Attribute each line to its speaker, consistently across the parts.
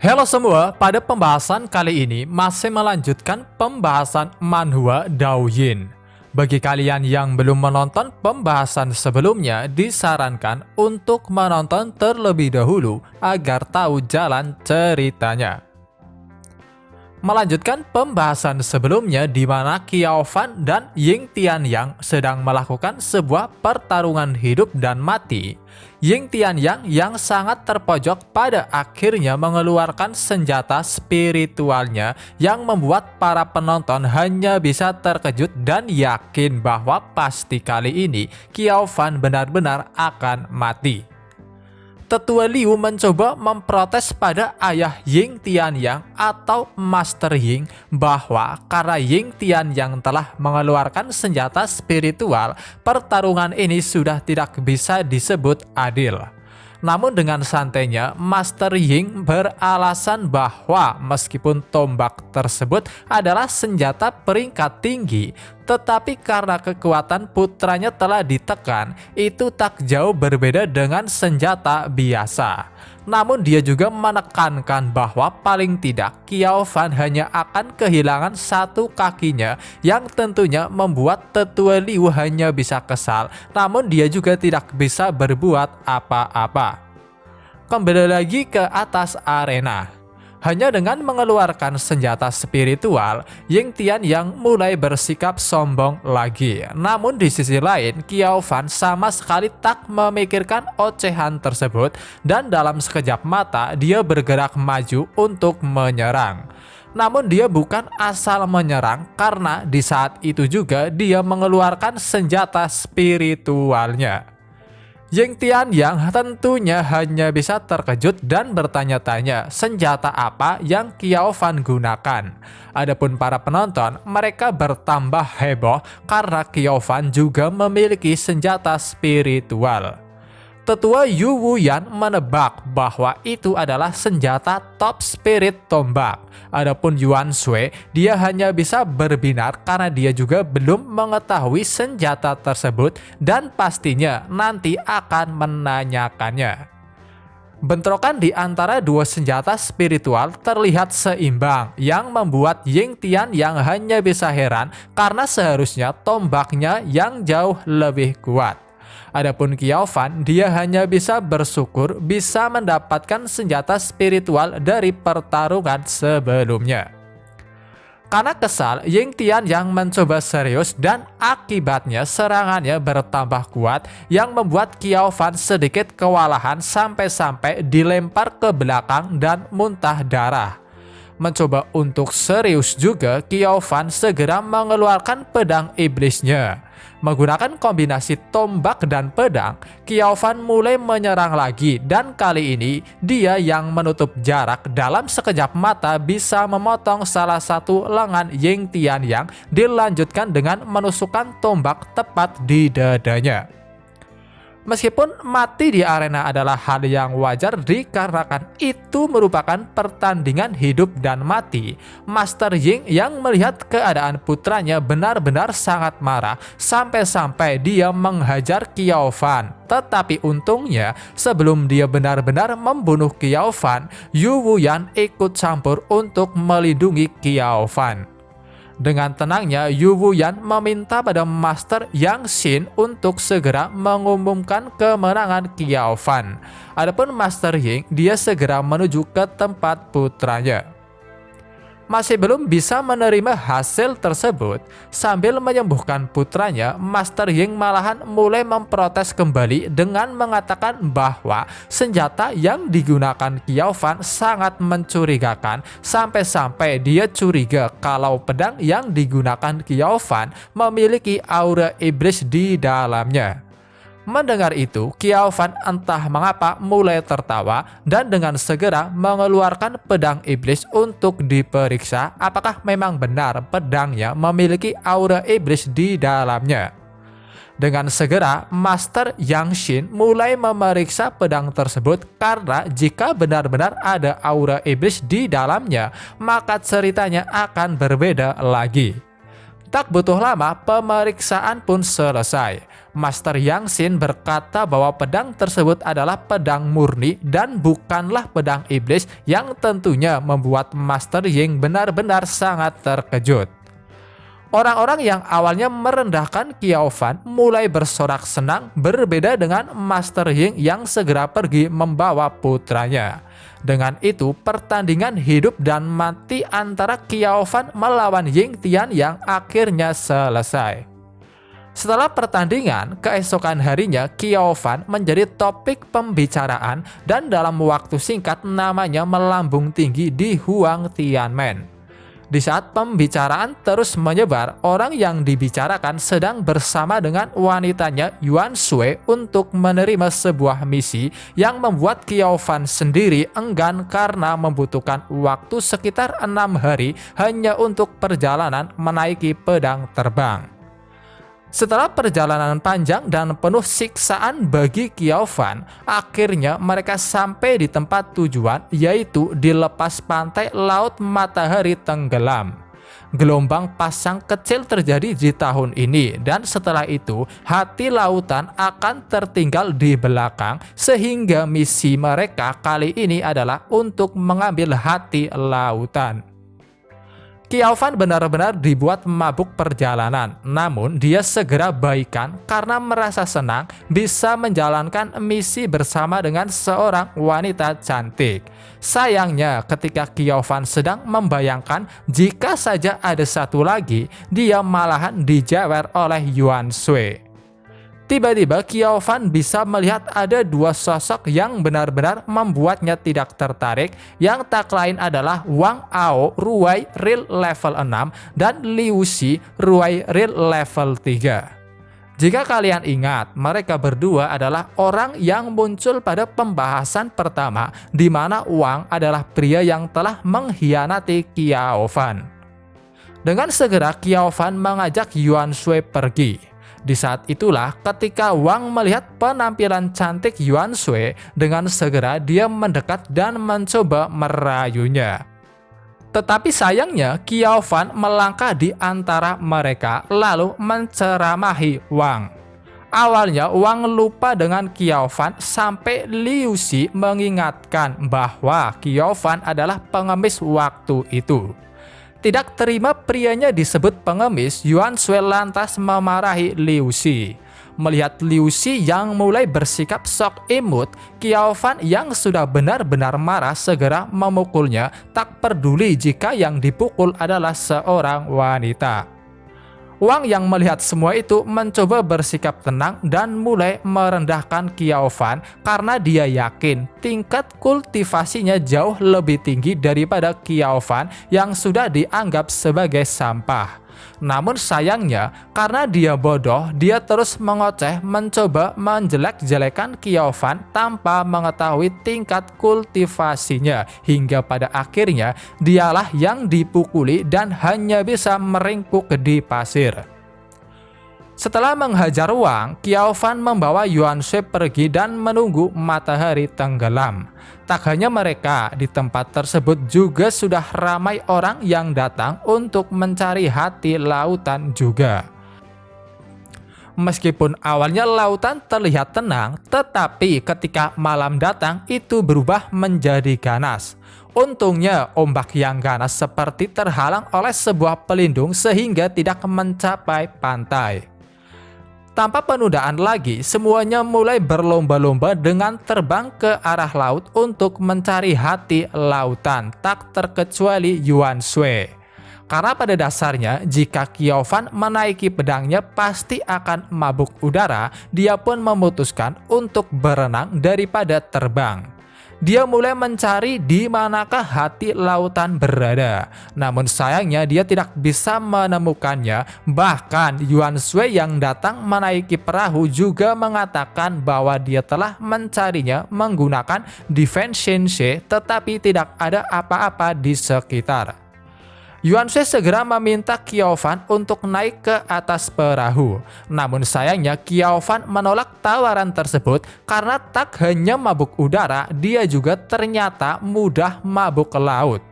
Speaker 1: Halo semua, pada pembahasan kali ini masih melanjutkan pembahasan manhwa Douyin. Bagi kalian yang belum menonton pembahasan sebelumnya, disarankan untuk menonton terlebih dahulu agar tahu jalan ceritanya. Melanjutkan pembahasan sebelumnya di mana Qiao Fan dan Ying Tianyang sedang melakukan sebuah pertarungan hidup dan mati. Ying Tianyang yang sangat terpojok pada akhirnya mengeluarkan senjata spiritualnya yang membuat para penonton hanya bisa terkejut dan yakin bahwa pasti kali ini Qiao Fan benar-benar akan mati. Tetua Liu mencoba memprotes pada ayah Ying Tianyang atau Master Ying bahwa karena Ying Tianyang telah mengeluarkan senjata spiritual, pertarungan ini sudah tidak bisa disebut adil. Namun dengan santainya, Master Ying beralasan bahwa meskipun tombak tersebut adalah senjata peringkat tinggi, tetapi karena kekuatan putranya telah ditekan, itu tak jauh berbeda dengan senjata biasa. Namun dia juga menekankan bahwa paling tidak Qiao Fan hanya akan kehilangan satu kakinya yang tentunya membuat Tetua Liu hanya bisa kesal, namun dia juga tidak bisa berbuat apa-apa. Kembali lagi ke atas arena. Hanya dengan mengeluarkan senjata spiritual, Ying Tianyang mulai bersikap sombong lagi. Namun di sisi lain, Qiao Fan sama sekali tak memikirkan ocehan tersebut dan dalam sekejap mata dia bergerak maju untuk menyerang. Namun dia bukan asal menyerang karena di saat itu juga dia mengeluarkan senjata spiritualnya. Ying Tianyang tentunya hanya bisa terkejut dan bertanya-tanya senjata apa yang Qiao Fan gunakan. Adapun para penonton, mereka bertambah heboh karena Qiao Fan juga memiliki senjata spiritual. Tetua Yu Wuyan menebak bahwa itu adalah senjata top spirit tombak. Adapun Yuan Shui, dia hanya bisa berbinar karena dia juga belum mengetahui senjata tersebut dan pastinya nanti akan menanyakannya. Bentrokan di antara dua senjata spiritual terlihat seimbang yang membuat Ying Tianyang hanya bisa heran karena seharusnya tombaknya yang jauh lebih kuat. Adapun Qiao Fan, dia hanya bisa bersyukur bisa mendapatkan senjata spiritual dari pertarungan sebelumnya. Karena kesal, Ying Tianyang mencoba serius dan akibatnya serangannya bertambah kuat yang membuat Qiao Fan sedikit kewalahan sampai-sampai dilempar ke belakang dan muntah darah. Mencoba untuk serius juga, Qiao Fan segera mengeluarkan pedang iblisnya. Menggunakan kombinasi tombak dan pedang, Qiao Fan mulai menyerang lagi dan kali ini dia yang menutup jarak dalam sekejap mata bisa memotong salah satu lengan Ying Tianyang dilanjutkan dengan menusukkan tombak tepat di dadanya. Meskipun mati di arena adalah hal yang wajar dikarenakan itu merupakan pertandingan hidup dan mati, Master Ying yang melihat keadaan putranya benar-benar sangat marah sampai-sampai dia menghajar Qiao Fan. Tetapi untungnya sebelum dia benar-benar membunuh Qiao Fan, Yu Wuyan ikut campur untuk melindungi Qiao Fan. Dengan tenangnya, Yu Wuyan meminta pada Master Yang Xin untuk segera mengumumkan kemenangan Qiao Fan. Adapun Master Ying, dia segera menuju ke tempat putranya. Masih belum bisa menerima hasil tersebut, sambil menyembuhkan putranya, Master Ying malahan mulai memprotes kembali dengan mengatakan bahwa senjata yang digunakan Qiao Fan sangat mencurigakan sampai-sampai dia curiga kalau pedang yang digunakan Qiao Fan memiliki aura iblis di dalamnya. Mendengar itu, Qiao Fan entah mengapa mulai tertawa dan dengan segera mengeluarkan pedang iblis untuk diperiksa apakah memang benar pedangnya memiliki aura iblis di dalamnya. Dengan segera, Master Yang Xin mulai memeriksa pedang tersebut karena jika benar-benar ada aura iblis di dalamnya, maka ceritanya akan berbeda lagi. Tak butuh lama, pemeriksaan pun selesai. Master Yang Xin berkata bahwa pedang tersebut adalah pedang murni dan bukanlah pedang iblis, yang tentunya membuat Master Ying benar-benar sangat terkejut. Orang-orang yang awalnya merendahkan Qiao Fan mulai bersorak senang, berbeda dengan Master Ying yang segera pergi membawa putranya. Dengan itu, pertandingan hidup dan mati antara Qiao Fan melawan Ying Tian yang akhirnya selesai. Setelah pertandingan, keesokan harinya Qiao Fan menjadi topik pembicaraan dan dalam waktu singkat namanya melambung tinggi di Huang Tianmen. Di saat pembicaraan terus menyebar, orang yang dibicarakan sedang bersama dengan wanitanya Yuan Shui untuk menerima sebuah misi yang membuat Qiao Fan sendiri enggan karena membutuhkan waktu sekitar 6 hari hanya untuk perjalanan menaiki pedang terbang. Setelah perjalanan panjang dan penuh siksaan bagi Qiao Fan, akhirnya mereka sampai di tempat tujuan, yaitu di lepas pantai Laut Matahari Tenggelam. Gelombang pasang kecil terjadi di tahun ini, dan setelah itu hati lautan akan tertinggal di belakang, sehingga misi mereka kali ini adalah untuk mengambil hati lautan. Qiao Fan benar-benar dibuat mabuk perjalanan, namun dia segera baikan karena merasa senang bisa menjalankan misi bersama dengan seorang wanita cantik. Sayangnya ketika Qiao Fan sedang membayangkan jika saja ada satu lagi, dia malahan dijewer oleh Yuan Shui. Tiba-tiba Qiao Fan bisa melihat ada dua sosok yang benar-benar membuatnya tidak tertarik, yang tak lain adalah Wang Ao Ruai Real level 6 dan Liu Xi Ruai Real level 3. Jika kalian ingat, mereka berdua adalah orang yang muncul pada pembahasan pertama, di mana Wang adalah pria yang telah mengkhianati Qiao Fan. Dengan segera Qiao Fan mengajak Yuan Shui pergi. Di saat itulah ketika Wang melihat penampilan cantik Yuan Shui, dengan segera dia mendekat dan mencoba merayunya. Tetapi sayangnya Qiao Fan melangkah di antara mereka lalu menceramahi Wang. Awalnya Wang lupa dengan Qiao Fan sampai Liu Xi mengingatkan bahwa Qiao Fan adalah pengemis waktu itu. Tidak terima prianya disebut pengemis, Yuan Shui lantas memarahi Liu Xi. Melihat Liu Xi yang mulai bersikap sok imut, Qiao Fan yang sudah benar-benar marah segera memukulnya, tak peduli jika yang dipukul adalah seorang wanita. Wang yang melihat semua itu mencoba bersikap tenang dan mulai merendahkan Qiao Fan karena dia yakin tingkat kultivasinya jauh lebih tinggi daripada Qiao Fan yang sudah dianggap sebagai sampah. Namun sayangnya karena dia bodoh, dia terus mengoceh mencoba menjelek-jelekan Qiao Fan tanpa mengetahui tingkat kultivasinya, hingga pada akhirnya dialah yang dipukuli dan hanya bisa meringkuk di pasir. Setelah menghajar Wang, Qiao Fan membawa Yuan Shui pergi dan menunggu matahari tenggelam. Tak hanya mereka, di tempat tersebut juga sudah ramai orang yang datang untuk mencari hati lautan juga. Meskipun awalnya lautan terlihat tenang, tetapi ketika malam datang itu berubah menjadi ganas. Untungnya ombak yang ganas seperti terhalang oleh sebuah pelindung sehingga tidak mencapai pantai. Tanpa penundaan lagi, semuanya mulai berlomba-lomba dengan terbang ke arah laut untuk mencari hati lautan, tak terkecuali Yuan Shui. Karena pada dasarnya, jika Qiao Fan menaiki pedangnya pasti akan mabuk udara, dia pun memutuskan untuk berenang daripada terbang. Dia mulai mencari di manakah hati lautan berada. Namun sayangnya dia tidak bisa menemukannya. Bahkan Yuan Shui yang datang menaiki perahu juga mengatakan bahwa dia telah mencarinya menggunakan Defense Shense, tetapi tidak ada apa-apa di sekitar. Yuan Shui segera meminta Qiao Fan untuk naik ke atas perahu. Namun sayangnya Qiao Fan menolak tawaran tersebut karena tak hanya mabuk udara, dia juga ternyata mudah mabuk laut.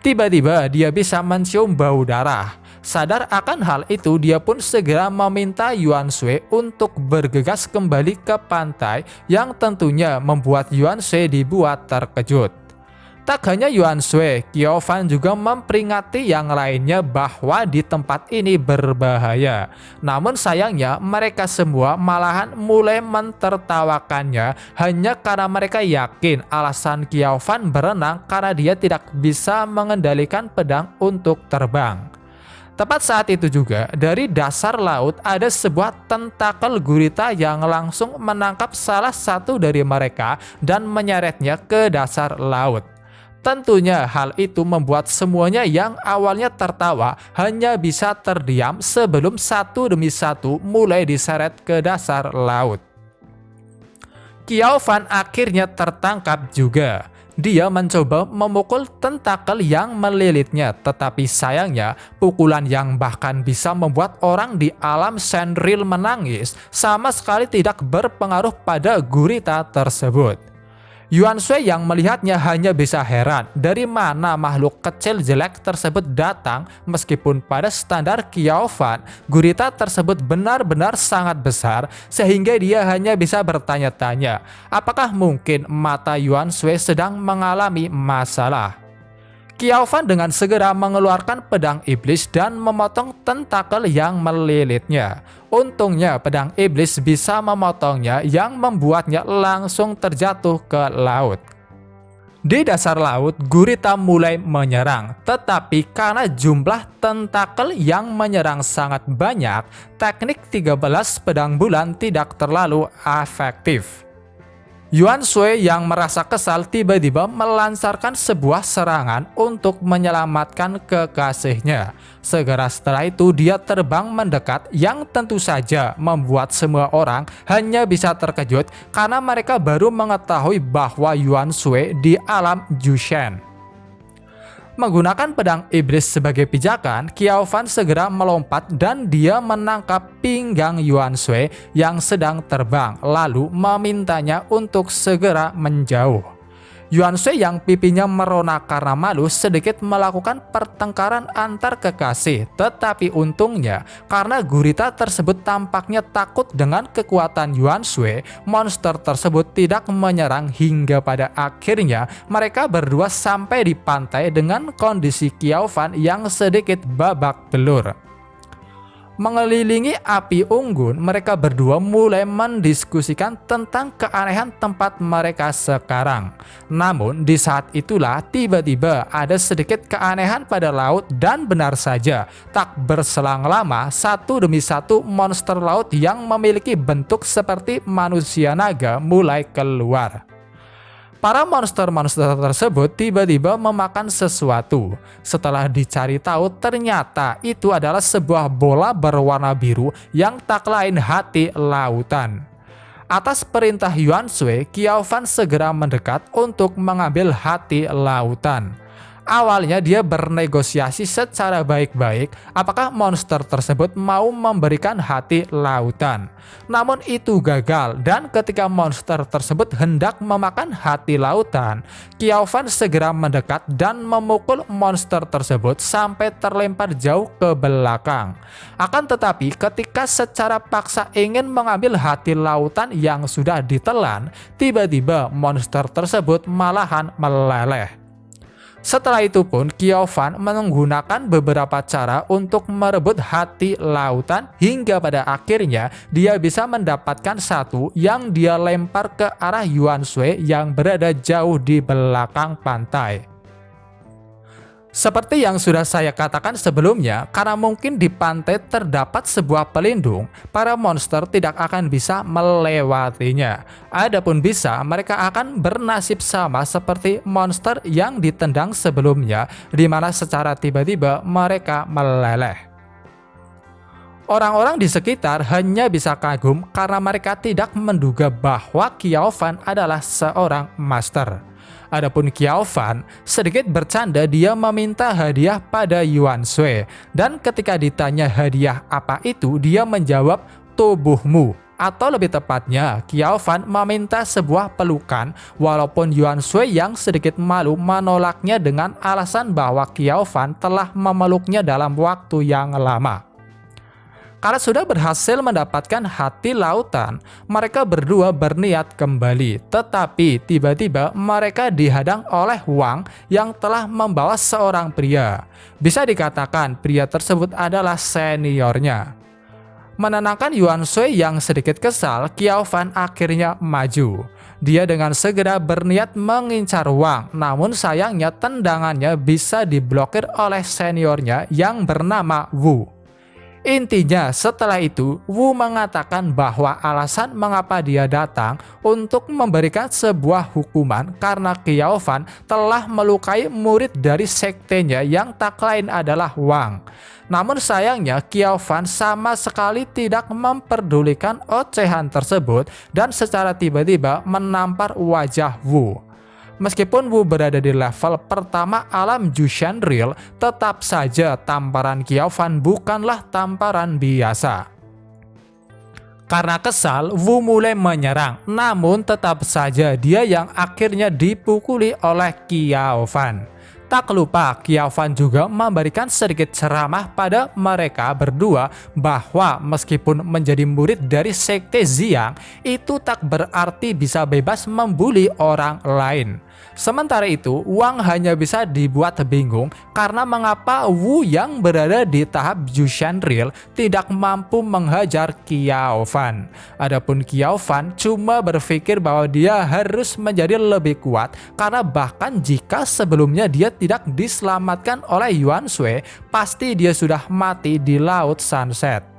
Speaker 1: Tiba-tiba dia bisa mencium bau darah. Sadar akan hal itu, dia pun segera meminta Yuan Shui untuk bergegas kembali ke pantai, yang tentunya membuat Yuan Shui dibuat terkejut. Tak hanya Yuan Shui, Qiao Fan juga memperingati yang lainnya bahwa di tempat ini berbahaya. Namun sayangnya mereka semua malahan mulai mentertawakannya hanya karena mereka yakin alasan Qiao Fan berenang karena dia tidak bisa mengendalikan pedang untuk terbang. Tepat saat itu juga, dari dasar laut ada sebuah tentakel gurita yang langsung menangkap salah satu dari mereka dan menyeretnya ke dasar laut. Tentunya hal itu membuat semuanya yang awalnya tertawa hanya bisa terdiam sebelum satu demi satu mulai diseret ke dasar laut. Qiao Fan akhirnya tertangkap juga. Dia mencoba memukul tentakel yang melilitnya, tetapi sayangnya pukulan yang bahkan bisa membuat orang di alam Shenril menangis sama sekali tidak berpengaruh pada gurita tersebut. Yuan Shui yang melihatnya hanya bisa heran dari mana makhluk kecil jelek tersebut datang, meskipun pada standar Qiao Fan, gurita tersebut benar-benar sangat besar sehingga dia hanya bisa bertanya-tanya, apakah mungkin mata Yuan Shui sedang mengalami masalah. Qiao Fan dengan segera mengeluarkan pedang iblis dan memotong tentakel yang melilitnya. Untungnya pedang iblis bisa memotongnya yang membuatnya langsung terjatuh ke laut. Di dasar laut, gurita mulai menyerang, tetapi karena jumlah tentakel yang menyerang sangat banyak, teknik 13 pedang bulan tidak terlalu efektif. Yuan Shui yang merasa kesal tiba-tiba melancarkan sebuah serangan untuk menyelamatkan kekasihnya. Segera setelah itu dia terbang mendekat, yang tentu saja membuat semua orang hanya bisa terkejut karena mereka baru mengetahui bahwa Yuan Shui di alam Jushen. Menggunakan pedang iblis sebagai pijakan, Qiao Fan segera melompat dan dia menangkap pinggang Yuan Shui yang sedang terbang, lalu memintanya untuk segera menjauh. Yuan Shui yang pipinya merona karena malu sedikit melakukan pertengkaran antar kekasih, tetapi untungnya karena gurita tersebut tampaknya takut dengan kekuatan Yuan Shui, monster tersebut tidak menyerang hingga pada akhirnya mereka berdua sampai di pantai dengan kondisi Qiao Fan yang sedikit babak belur. Mengelilingi api unggun, mereka berdua mulai mendiskusikan tentang keanehan tempat mereka sekarang. Namun di saat itulah tiba-tiba ada sedikit keanehan pada laut, dan benar saja tak berselang lama satu demi satu monster laut yang memiliki bentuk seperti manusia naga mulai keluar. Para monster-monster tersebut tiba-tiba memakan sesuatu. Setelah dicari tahu, ternyata itu adalah sebuah bola berwarna biru yang tak lain hati lautan. Atas perintah Yuan Shui, Qiao Fan segera mendekat untuk mengambil hati lautan. Awalnya dia bernegosiasi secara baik-baik apakah monster tersebut mau memberikan hati lautan. Namun itu gagal, dan ketika monster tersebut hendak memakan hati lautan, Qiao Fan segera mendekat dan memukul monster tersebut sampai terlempar jauh ke belakang. Akan tetapi ketika secara paksa ingin mengambil hati lautan yang sudah ditelan, tiba-tiba monster tersebut malahan meleleh. Setelah itu pun Qiao Fan menggunakan beberapa cara untuk merebut hati lautan hingga pada akhirnya dia bisa mendapatkan satu yang dia lempar ke arah Yuan Shui yang berada jauh di belakang pantai. Seperti yang sudah saya katakan sebelumnya, karena mungkin di pantai terdapat sebuah pelindung, para monster tidak akan bisa melewatinya. Adapun bisa, mereka akan bernasib sama seperti monster yang ditendang sebelumnya, di mana secara tiba-tiba mereka meleleh. Orang-orang di sekitar hanya bisa kagum karena mereka tidak menduga bahwa Qiao Fan adalah seorang master. Adapun Qiao Fan sedikit bercanda, dia meminta hadiah pada Yuan Shui, dan ketika ditanya hadiah apa itu, dia menjawab tubuhmu. atau lebih tepatnya Qiao Fan meminta sebuah pelukan, walaupun Yuan Shui yang sedikit malu menolaknya dengan alasan bahwa Qiao Fan telah memeluknya dalam waktu yang lama. Karena sudah berhasil mendapatkan hati lautan, mereka berdua berniat kembali. Tetapi tiba-tiba mereka dihadang oleh Wang yang telah membawa seorang pria. Bisa dikatakan pria tersebut adalah seniornya. Menenangkan Yuan Shui yang sedikit kesal, Qiao Fan akhirnya maju. Dia dengan segera berniat mengincar Wang, namun sayangnya tendangannya bisa diblokir oleh seniornya yang bernama Wu. Intinya setelah itu Wu mengatakan bahwa alasan mengapa dia datang untuk memberikan sebuah hukuman karena Qiao Fan telah melukai murid dari sektenya yang tak lain adalah Wang. Namun sayangnya Qiao Fan sama sekali tidak memperdulikan ocehan tersebut dan secara tiba-tiba menampar wajah Wu. Meskipun Wu berada di level pertama alam Jushan Real, tetap saja tamparan Qiao Fan bukanlah tamparan biasa. Karena kesal, Wu mulai menyerang, namun tetap saja dia yang akhirnya dipukuli oleh Qiao Fan. Tak lupa, Qiao Fan juga memberikan sedikit ceramah pada mereka berdua bahwa meskipun menjadi murid dari Sekte Xiang, itu tak berarti bisa bebas membuli orang lain. Sementara itu, Wang hanya bisa dibuat bingung karena mengapa Wu yang berada di tahap Jushan Real tidak mampu menghajar Qiao Fan. Adapun Qiao Fan cuma berpikir bahwa dia harus menjadi lebih kuat karena bahkan jika sebelumnya dia tidak diselamatkan oleh Yuan Shui, pasti dia sudah mati di Laut Sunset.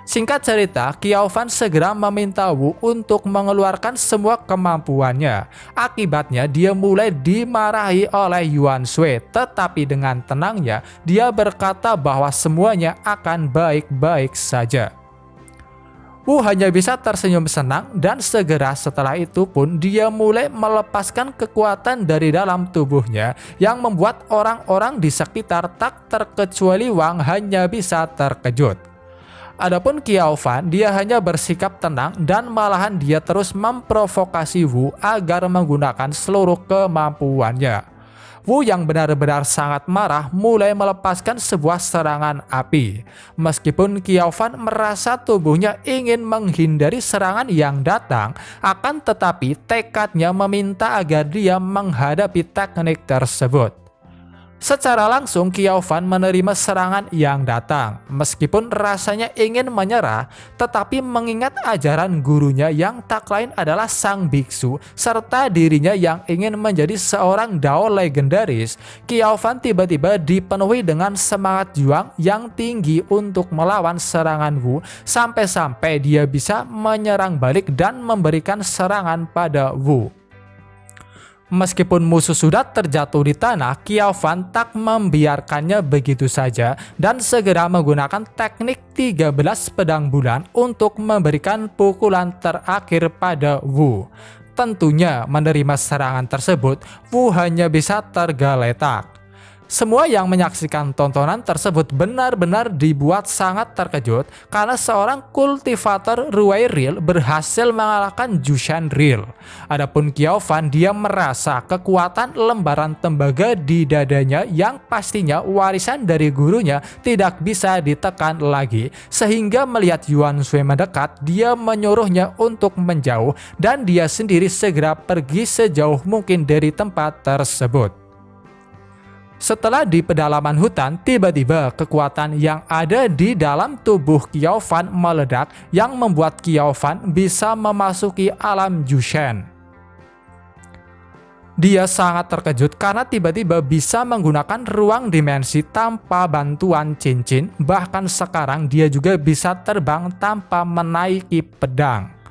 Speaker 1: Singkat cerita, Qiao Fan segera meminta Wu untuk mengeluarkan semua kemampuannya. Akibatnya dia mulai dimarahi oleh Yuan Shui, tetapi dengan tenangnya dia berkata bahwa semuanya akan baik-baik saja. Wu hanya bisa tersenyum senang dan segera setelah itu pun dia mulai melepaskan kekuatan dari dalam tubuhnya yang membuat orang-orang di sekitar tak terkecuali Wang hanya bisa terkejut. Adapun Qiao Fan, dia hanya bersikap tenang dan malahan dia terus memprovokasi Wu agar menggunakan seluruh kemampuannya. Wu yang benar-benar sangat marah mulai melepaskan sebuah serangan api. Meskipun Qiao Fan merasa tubuhnya ingin menghindari serangan yang datang, akan tetapi tekadnya meminta agar dia menghadapi teknik tersebut. Secara langsung Qiao Fan menerima serangan yang datang. Meskipun rasanya ingin menyerah, tetapi mengingat ajaran gurunya yang tak lain adalah sang biksu serta dirinya yang ingin menjadi seorang Dao legendaris, Qiao Fan tiba-tiba dipenuhi dengan semangat juang yang tinggi untuk melawan serangan Wu sampai-sampai dia bisa menyerang balik dan memberikan serangan pada Wu. Meskipun musuh sudah terjatuh di tanah, Qiao Fan tak membiarkannya begitu saja dan segera menggunakan teknik 13 pedang bulan untuk memberikan pukulan terakhir pada Wu. Tentunya menerima serangan tersebut, Wu hanya bisa tergeletak. Semua yang menyaksikan tontonan tersebut benar-benar dibuat sangat terkejut karena seorang kultivator Ruwei Real berhasil mengalahkan Jushan Real. Adapun Qiao Fan, dia merasa kekuatan lembaran tembaga di dadanya yang pastinya warisan dari gurunya tidak bisa ditekan lagi, sehingga melihat Yuan Shui mendekat, dia menyuruhnya untuk menjauh dan dia sendiri segera pergi sejauh mungkin dari tempat tersebut. Setelah di pedalaman hutan, tiba-tiba kekuatan yang ada di dalam tubuh Qiao Fan meledak yang membuat Qiao Fan bisa memasuki alam Jushan. Dia sangat terkejut karena tiba-tiba bisa menggunakan ruang dimensi tanpa bantuan cincin, bahkan sekarang dia juga bisa terbang tanpa menaiki pedang.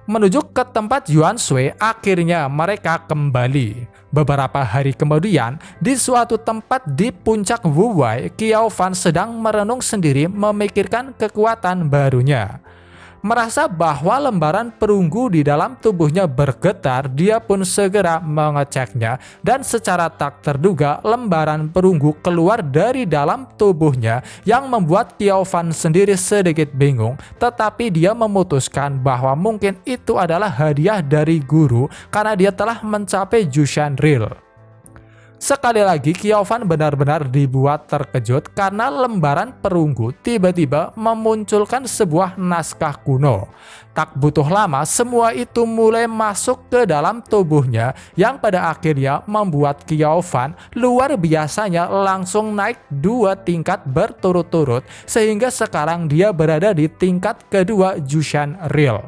Speaker 1: Menuju ke tempat Yuan Shui, akhirnya mereka kembali. Beberapa hari kemudian, di suatu tempat di puncak Wuwei, Qiao Fan sedang merenung sendiri memikirkan kekuatan barunya. Merasa bahwa lembaran perunggu di dalam tubuhnya bergetar, dia pun segera mengeceknya dan secara tak terduga lembaran perunggu keluar dari dalam tubuhnya yang membuat Kyaofan sendiri sedikit bingung, tetapi dia memutuskan bahwa mungkin itu adalah hadiah dari guru karena dia telah mencapai Jushan Real. Sekali lagi Kyaofan benar-benar dibuat terkejut karena lembaran perunggu tiba-tiba memunculkan sebuah naskah kuno. Tak butuh lama semua itu mulai masuk ke dalam tubuhnya yang pada akhirnya membuat Kyaofan luar biasanya langsung naik 2 tingkat berturut-turut sehingga sekarang dia berada di tingkat kedua Jushan Real.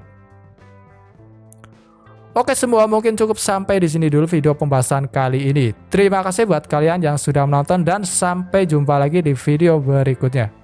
Speaker 1: Oke semua, mungkin cukup sampai di sini dulu video pembahasan kali ini. Terima kasih buat kalian yang sudah menonton dan sampai jumpa lagi di video berikutnya.